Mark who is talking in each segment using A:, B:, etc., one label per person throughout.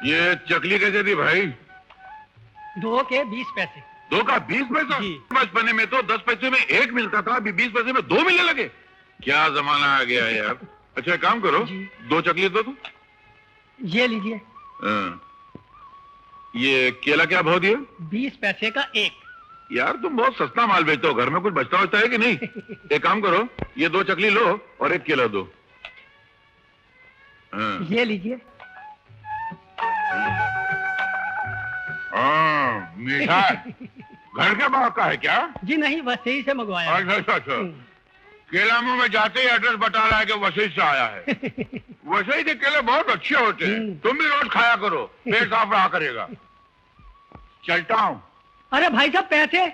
A: ये चकली कैसे दी भाई?
B: 2 के 20 पैसे।
A: 2 का 20 पैसा? बचपने में तो 10 पैसे में 1 मिलता था, अभी 20 पैसे में 2 मिलने लगे। क्या जमाना आ गया है यार। अच्छा एक काम करो, 2 चकली दो तुम।
B: ये लीजिए।
A: ये केला क्या भाव दिया?
B: 20 पैसे का 1।
A: यार तुम बहुत सस्ता माल बेचते हो, घर में कुछ बचता होता है कि नहीं? एक काम करो, ये 2 चकली लो और 1 केला दो।
B: ये लीजिए।
A: मीठा घर के बाहर का है क्या?
B: जी नहीं, वसई से मंगवाया।
A: अच्छा। केला मुंह में जाते ही एड्रेस बता रहा है कि वसई से आया है। वसई के केले बहुत अच्छे होते हैं, तुम भी रोज खाया करो, पेट साफ रहा करेगा। चलता हूँ।
B: अरे भाई साहब पैसे।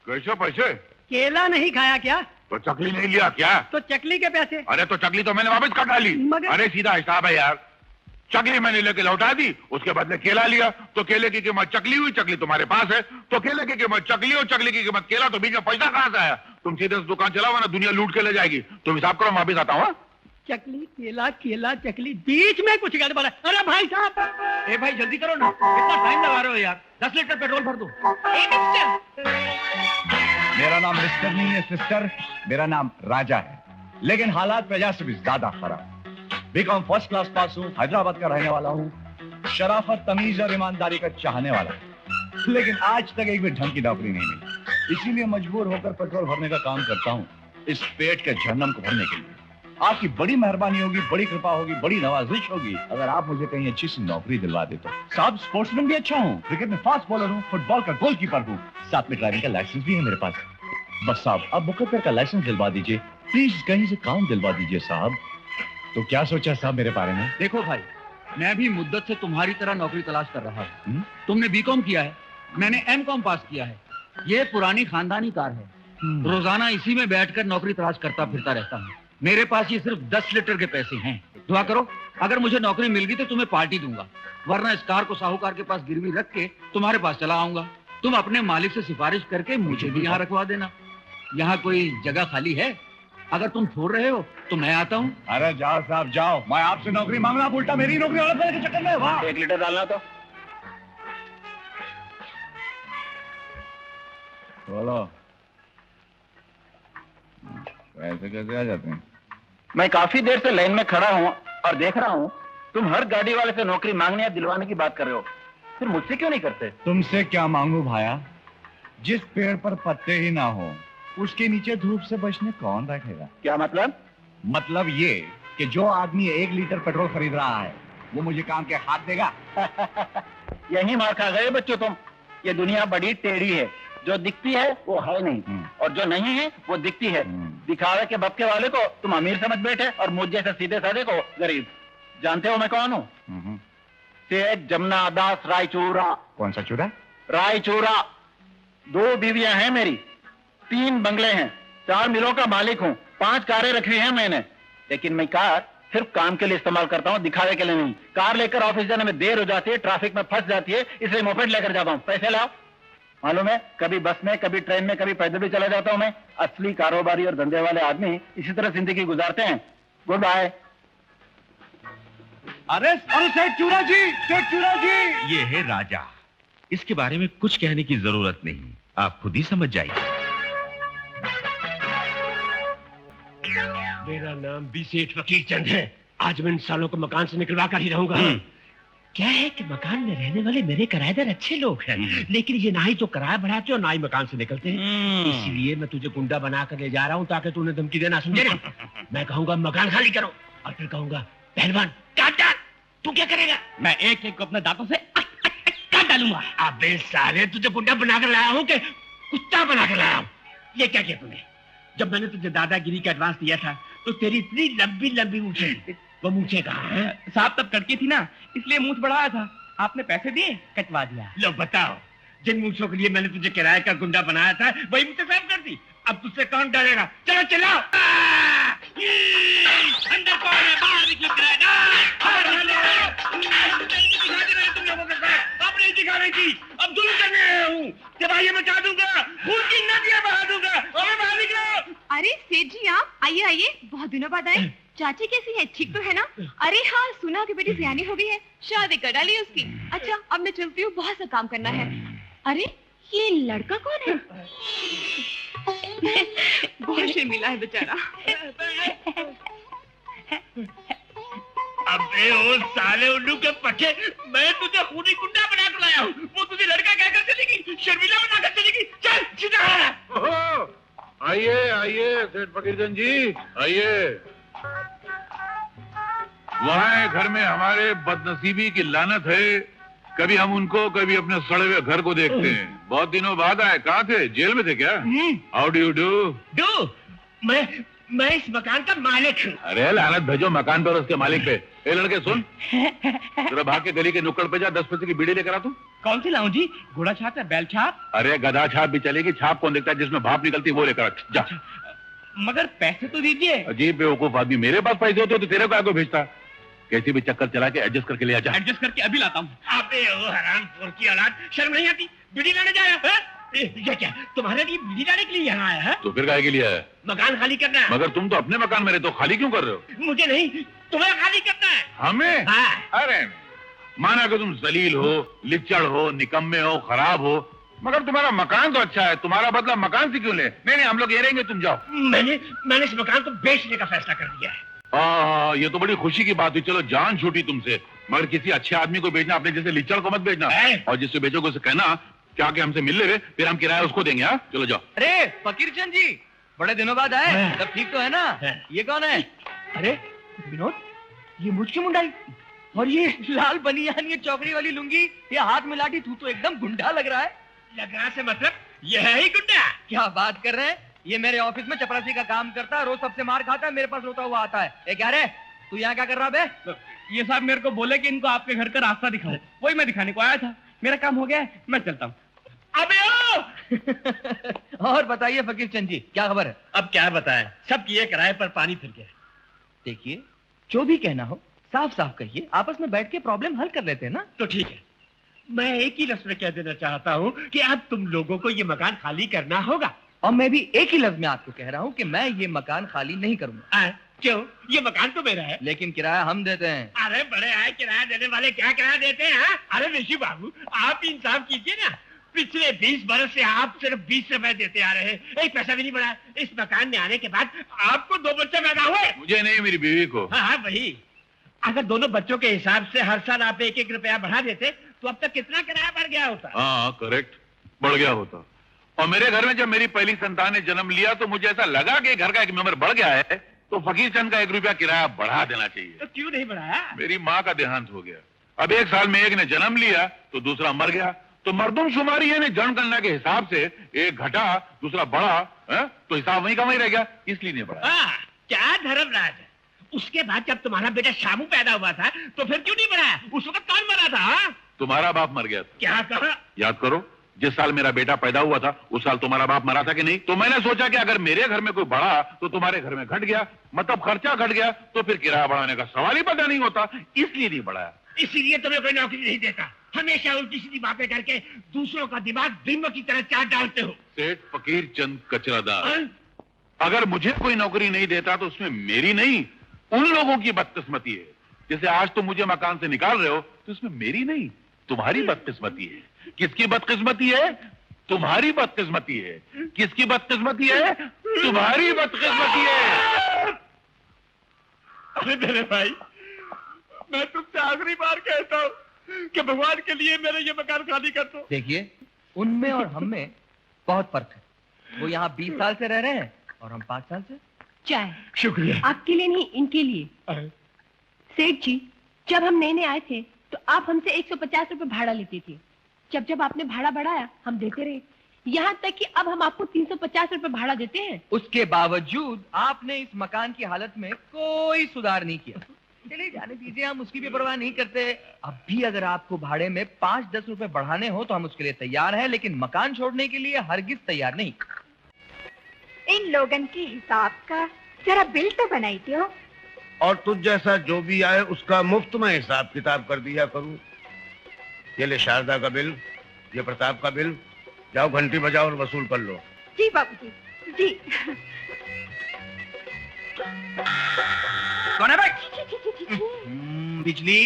A: कैसे पैसे?
B: केला नहीं खाया क्या?
A: तो चकली नहीं लिया क्या?
B: तो चकली के पैसे?
A: अरे तो चकली तो मैंने वापस कर डाली। अरे सीधा हिसाब है यार, चकली मैंने लेके लौटा दी, उसके बदले केला लिया, तो केले की कीमत चकली हुई, चकली तुम्हारे पास है, तो केले की कीमत चकली और चकली की कीमत केला, तो बीच में पैसा कहां से आया? तुम सीधे से दुकान चलाओ वरना दुनिया लूट के ले जाएगी। तुम हिसाब करो, मैं वापिस आता हूँ।
B: चकली केला केला चकली, बीच में कुछ गड़बड़ है। अरे भाई साहब।
C: ए भाई जल्दी करो ना, कितना टाइम लगा रहे हो यार। 10 लीटर पेट्रोल भर दो।
D: मेरा नाम मिस्टर नहीं है सिस्टर, मेरा नाम राजा है, लेकिन हालात प्रजा से भी ज्यादा खराब। बीकॉम फर्स्ट क्लास पास हूँ, हैदराबाद का रहने वाला हूँ, शराफत तमीज और ईमानदारी का चाहने वाला हूँ, लेकिन आज तक एक भी ढंग की नौकरी नहीं मिली। इसीलिए मजबूर होकर पेट्रोल भरने का काम करता हूँ, इस पेट के जहन्नम को भरने के लिए। आपकी बड़ी मेहरबानी होगी, बड़ी कृपा होगी, बड़ी नवाजिश होगी अगर आप मुझे कहीं अच्छी सी नौकरी दिलवा दे तो। साहब स्पोर्ट्समैन भी अच्छा हूँ, क्रिकेट में फास्ट बॉलर हूँ, फुटबॉल का गोलकीपर हूँ, साथ में ड्राइविंग का लाइसेंस भी है मेरे पास। बस साहब अब मुकद्दर का लाइसेंस दिलवा दीजिए प्लीज, कहीं से काम दिलवा दीजिए साहब। तो क्या सोचा साहब मेरे बारे में?
C: देखो भाई, मैं भी मुद्दत से तुम्हारी तरह नौकरी तलाश कर रहा हूँ। तुमने बीकॉम किया है, मैंने एमकॉम पास किया है। ये पुरानी खानदानी कार है, रोजाना इसी में बैठकर नौकरी तलाश करता फिरता रहता हूँ। मेरे पास ये सिर्फ 10 लीटर के पैसे हैं। दुआ करो, अगर मुझे नौकरी मिल गई तो तुम्हें पार्टी दूंगा, वरना इस कार को साहूकार के पास गिरवी रख के तुम्हारे पास चला आऊंगा। तुम अपने मालिक से सिफारिश करके मुझे भी यहाँ रखवा देना। यहाँ कोई जगह खाली है? अगर तुम छोड़ रहे हो तो मैं आता हूँ।
D: अरे जाओ साहब जाओ, मैं आपसे नौकरी मांगना उल्टा मेरी नौकरी वाला के चक्कर में। वाह,
C: 1 लीटर डालना तो
D: बोलो पैसे कैसे आ जाते हैं?
E: मैं काफी देर से लाइन में खड़ा हूँ और देख रहा हूँ तुम हर गाड़ी वाले से नौकरी मांगने या दिलवाने की बात कर रहे हो, फिर मुझसे क्यों नहीं करते?
D: तुमसे क्या मांगू भाया? जिस पेड़ पर पत्ते ही ना हो उसके नीचे धूप से बचने कौन बैठेगा?
E: क्या मतलब?
D: मतलब ये कि जो आदमी 1 लीटर पेट्रोल खरीद रहा है वो मुझे काम के हाथ देगा।
E: यही मार खा गए बच्चों तुम। ये दुनिया बड़ी टेढ़ी है, जो दिखती है वो है नहीं और जो नहीं है वो दिखती है। दिखावे के बक्के वाले को तुम अमीर समझ बैठे और मुझ जैसे सीधे साधे को गरीब। जानते हो मैं कौन हूँ? सेठ जमुना दास रायचूरा।
D: कौन सा चूरा?
E: रायचूरा। 2 बीवियां हैं मेरी, 3 बंगले हैं, 4 मिलों का मालिक हूँ, 5 कारें रखी हैं मैंने। लेकिन मैं कार सिर्फ काम के लिए इस्तेमाल करता हूँ, दिखावे के लिए नहीं। कार लेकर ऑफिस जाने में देर हो जाती है, ट्रैफिक में फंस जाती है, इसलिए मोपेड लेकर जाता हूँ। पैसे लाओ। मालूम है, कभी बस में, कभी ट्रेन में, कभी पैदल भी चला जाता हूँ मैं। असली कारोबारी और धंधे वाले आदमी इसी तरह जिंदगी गुजारते हैं। Goodbye.
D: अरे सेठ चूरा जी, सेठ चूरा जी।
F: ये है राजा, इसके बारे में कुछ कहने की जरूरत नहीं, आप खुद ही समझ जाइए।
G: मेरा नाम भी सेठ फकीर चंद है। आज मैं इन सालों को मकान से निकलवा कर ही रहूंगा। क्या है कि मकान में रहने वाले मेरे किराएदार अच्छे लोग हैं, लेकिन ये ना ही तो किराया बढ़ाते और ना ही मकान से निकलते हैं। इसीलिए मैं तुझे गुंडा बना कर ले जा रहा हूँ ताकि तू उन्हें धमकी देना, समझे ना? मैं कहूंगा मकान खाली करो और फिर कहूंगा पहलवान काट डाल। तू क्या करेगा?
C: मैं एक एक को अपने दांतों से काट डालूंगा।
G: अबे साले, तुझे गुंडा बना कर लाया हूँ कि कुत्ता बना कर लाया हूँ? ये क्या किया तूने? जब मैंने तुझे दादागिरी का एडवांस दिया था तो तेरी इतनी लंबी लंबी मूछें, वो मूछें कहाँ हैं?
C: साहब तब कटकी थी ना, इसलिए मूछ बढ़ाया था। आपने पैसे दिए, कटवा दिया।
G: लो बताओ, जिन मूछों के लिए मैंने तुझे किराए का गुंडा बनाया था वही मुझे साफ कर दी। अब तुझसे कौन डरेगा? चलो चलाओ। अंदर कौन है? बाहर निकलो किराएदार। तुम लोगों के साथ अब नहीं दिखा रही थी, अब जुल्म करने आया हूँ। जवाइयाँ मचा दूंगा, खून की नदियाँ बहा दूंगा। और बाहर निकलो।
H: अरे सेठ जी, आप आइए आइए, बहुत दिनों बाद आए। चाची कैसी है, ठीक तो है ना? अरे हाँ, सुना कि बेटी सियानी हो गई है, शादी कर डाली उसकी। अच्छा अब मैं चलती हूँ, बहुत सा काम करना है। अरे ये लड़का कौन है? बहुत शर्मिला है बेचारा।
G: अबे ओ साले उल्लू के पट्टे, मैं तुझे खूनी गुंडा बना कर लाया हूँ, वो तुझे लड़का कहकर चलेगी, शर्मिला बनाकर चलेगी। चल सीधा।
A: आइए आइए सेठ फकीरचंद जी, आइए। वहाँ घर में हमारे बदनसीबी की लानत है, कभी हम उनको कभी अपने सड़े हुए घर को देखते हैं। बहुत दिनों बाद आए, कहाँ थे, जेल में थे क्या? How do you do?
G: मैं इस मकान का मालिक हूँ।
A: अरे लानत भेजो मकान पर, उसके मालिक पे। ए लड़के सुन, तेरा भाग के गली के नुक्कड़ पे जा, 10 पैसे की बीड़ी लेकर आ तू।
B: कौन सी लाऊं जी? घोड़ा छाप या बैल छाप?
A: अरे गधा छाप भी चलेगी, छाप कौन देखता है, जिसमें भाप निकलती है वो लेकर आ, जा।
B: मगर पैसे तो दीजिए।
A: अजीब बेवकूफ आदमी, मेरे पास पैसे होते तो तेरे को आगे भेजता। कैसी भी चक्कर चला के एडजस्ट करके ले आ जा।
B: एडजस्ट करके अभी लाता हूँ।
G: अबे ओ हरामखोर की औलाद, शर्म नहीं आती? बीड़ी लाने जा रहा है? ये क्या तुम्हारे लिए बीड़ी लाने के लिए यहाँ आया है?
A: तो फिर काहे के लिए है?
G: मकान खाली करना है।
A: मगर तुम तो अपने मकान में रहते हो, खाली क्यों कर रहे हो?
G: मुझे नहीं, तुम्हें खाली करना है।
A: हमें?
G: हाँ।
A: अरे माना कि तुम जलील हो, लिच्चड़ हो, निकम्मे हो, खराब हो, मगर तुम्हारा मकान तो अच्छा है, तुम्हारा बदला मकान से क्यों ले? नहीं हम लोग ये रहेंगे, तुम जाओ।
G: मैंने इस मकान को बेचने का फैसला कर दिया है।
A: ये तो बड़ी खुशी की बात हुई, चलो जान छूटी तुमसे। मगर किसी अच्छे आदमी को बेचना, अपने जैसे लिच्चड़ को मत बेचना। और जिससे बेचोगे उसे कहना क्या कि हमसे मिल ले रहे, फिर हम किराया उसको देंगे। हाँ चलो जाओ।
C: अरे फकीरचंद जी, बड़े दिनों बाद आए, सब ठीक तो है ना? ये कौन है?
B: अरे विनोद, ये मुझ की मुंडाई और ये लाल बनियान, ये चौकड़ी वाली लुंगी, ये हाथ में लाठी, तू तो एकदम गुंडा लग रहा है।
G: लग रहा से मतलब ये है ही गुंडा?
C: क्या बात कर रहे हैं? ये मेरे ऑफिस में चपरासी का काम करता है, रोज सबसे मार खाता है, मेरे पास रोता हुआ आता है। ए क्या रे, तू यहाँ क्या कर रहा बे?
B: ये साहब मेरे को बोले कि इनको आपके घर का रास्ता दिखाओ, वही मैं दिखाने को आया था। मेरा काम हो गया है, मैं चलता हूँ।
G: अबे ओ!
C: और बताइए फकीरचंद जी, क्या खबर है?
G: अब क्या बताएं, सब किए किराए पर पानी फिर गया।
C: देखिए, जो भी कहना हो साफ साफ कहिए, आपस में बैठ के प्रॉब्लम हल कर लेते हैं ना।
G: तो ठीक है, मैं एक ही लफ्ज में कह देना चाहता हूँ कि अब तुम लोगों को ये मकान खाली करना होगा।
C: और मैं भी एक ही लफ्ज में आपको कह रहा हूँ कि मैं ये मकान खाली नहीं करूंगा।
G: क्यों? ये मकान तो मेरा है।
C: लेकिन किराया हम देते हैं।
G: अरे बड़े आए किराया देने वाले, क्या किराया देते हैं? अरे ऋषि बाबू, आप इंसाफ कीजिए ना, पिछले 20 बरस से आप सिर्फ 20 रुपए देते आ रहे हैं, एक पैसा भी नहीं बढ़ा। इस मकान में आने के बाद आपको 2 बच्चे पैदा हुए।
A: मुझे नहीं, मेरी बीवी को।
G: हाँ वही, अगर दोनों बच्चों के हिसाब से हर साल आप 1-1 रुपया बढ़ा देते तो अब तक कितना किराया बढ़ गया होता?
A: हाँ करेक्ट, बढ़ गया होता। और मेरे घर में जब मेरी पहली संतान ने जन्म लिया तो मुझे ऐसा लगा कि घर का एक मेंबर बढ़ गया है, तो फकीरचंद का 1 रुपया किराया बढ़ा देना चाहिए।
G: तो क्यों नहीं बढ़ाया?
A: मेरी माँ का देहांत हो गया, अब 1 साल में एक ने जन्म लिया तो दूसरा मर गया, तो मर्दमशुमारी यानी जनगणना के हिसाब से एक घटा दूसरा बढ़ा है? तो हिसाब वही का वही रह गया, इसलिए नहीं बढ़ा।
G: क्या धर्मराज है? उसके बाद जब तुम्हारा बेटा शामू पैदा हुआ था तो फिर क्यों नहीं बढ़ाया? उस वक्त कौन मरा था?
A: तुम्हारा बाप मर गया था।
G: क्या कहा?
A: याद करो, जिस साल मेरा बेटा पैदा हुआ था उस साल तुम्हारा बाप मरा था कि नहीं? तो मैंने सोचा कि अगर मेरे घर में कोई बढ़ा तो तुम्हारे घर में घट गया, मतलब खर्चा घट गया, तो फिर किराया बढ़ाने का सवाल ही पैदा नहीं होता, इसलिए नहीं बढ़ाया।
G: इसीलिए तुम्हें कोई नौकरी नहीं देता, हमेशा उल्टी सीधी बातें करके दूसरों का दिमाग दीमक की तरह चाट डालते हो।
A: सेठ फकीरचंद कचरादार, अगर मुझे कोई नौकरी नहीं देता तो उसमें मेरी नहीं, उन लोगों की बदकिस्मती है। जैसे आज तुम मुझे मकान से निकाल रहे हो तो इसमें मेरी नहीं, तुम्हारी बदकिस्मती है। किसकी बदकिस्मती है? तुम्हारी बदकिस्मती है। किसकी बदकिस्मती है? तुम्हारी बदकिस्मती है।
G: अरे मेरे भाई, मैं तुमसे आखिरी बार कहता हूँ कि भगवान के लिए मेरे ये मकान खाली कर दो।
C: देखिए, उनमें और हम में बहुत फर्क है। वो यहाँ 20 साल से रह रहे हैं और हम 5 साल से।
H: चाय।
G: शुक्रिया।
H: आपके लिए नहीं, इनके लिए। सेठ जी, जब हम नए नए आए थे तो आप हमसे 150 रुपए भाड़ा लेते थे। जब जब आपने भाड़ा बढ़ाया हम देते रहे, यहाँ तक कि अब हम आपको 350 रुपए भाड़ा देते हैं।
C: उसके बावजूद आपने इस मकान की हालत में कोई सुधार नहीं किया। चलिए जाने दीजिए, हम उसकी भी परवाह नहीं करते। अब भी अगर आपको भाड़े में 5-10 रुपए बढ़ाने हो तो हम उसके लिए तैयार हैं, लेकिन मकान छोड़ने के लिए हरगिज तैयार नहीं।
I: इन लोगन के हिसाब का जरा बिल तो बनाई दो।
J: और तुझ जैसा जो भी आए उसका मुफ्त में हिसाब किताब कर दिया करूं। ये ले शारदा का बिल, ये प्रताप का बिल, जाओ घंटी बजाओ और वसूल कर लो।
I: जी बाबूजी, जी।
B: कौन है भाई? बिजली,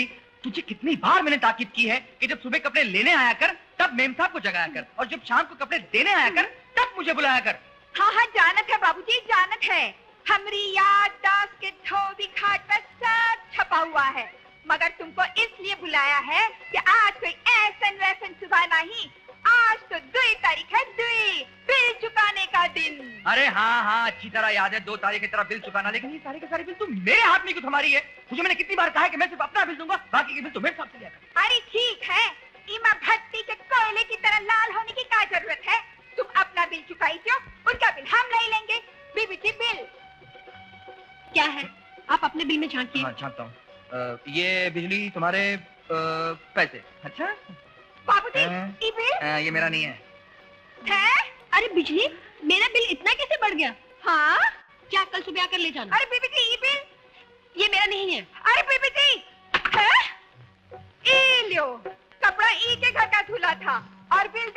B: तुझे कितनी बार मैंने ताकीद की है कि जब सुबह कपड़े लेने आया कर तब मेम साहब को जगाया कर, और जब शाम को कपड़े देने आया कर तब मुझे बुलाया कर।
I: हाँ हाँ जानत है बाबूजी, जानत है। हमारी याददाश्त के धोबी खाट पर सब छपा हुआ है, मगर तुमको इसलिए बुलाया है कि आज कोई ऐसन वैसन सुबह नहीं, आज तो 2 तारीख है, 2 बिल चुकाने का दिन।
B: अरे हाँ हाँ, अच्छी तरह याद है, 2 तारीख की तरह बिल चुकाना, लेकिन ये सारे के सारे बिल तुम मेरे हाथ में क्यों थमारी है? तुझे मैंने कितनी बार कहा है कि मैं सिर्फ अपना बिल दूंगा, बाकी के बिल तो मेरे साथ से लिया कर।
I: अरे ठीक है, इमा भट्टी के कोयले की तरह लाल होने की क्या जरूरत है? तुम अपना बिल चुकाई क्यों? उनका बिल हम नहीं लेंगे। बीबी जी बिल
H: क्या है? आप अपने बिल में झांकिए।
B: हाँ झांकता हूँ। ये बिजली तुम्हारे पैसे। अच्छा
I: बाबूजी, ये बिल
B: ये मेरा नहीं है।
I: है?
H: अरे बिजली, मेरा बिल इतना कैसे बढ़ गया?
I: हाँ,
H: क्या कल सुबह आकर ले जाना?
I: अरे बीबी जी, ये बिल
H: ये मेरा नहीं है।
I: अरे बीबी जी, है? ई लो, कपड़ा ई के घर का धुला था और बिल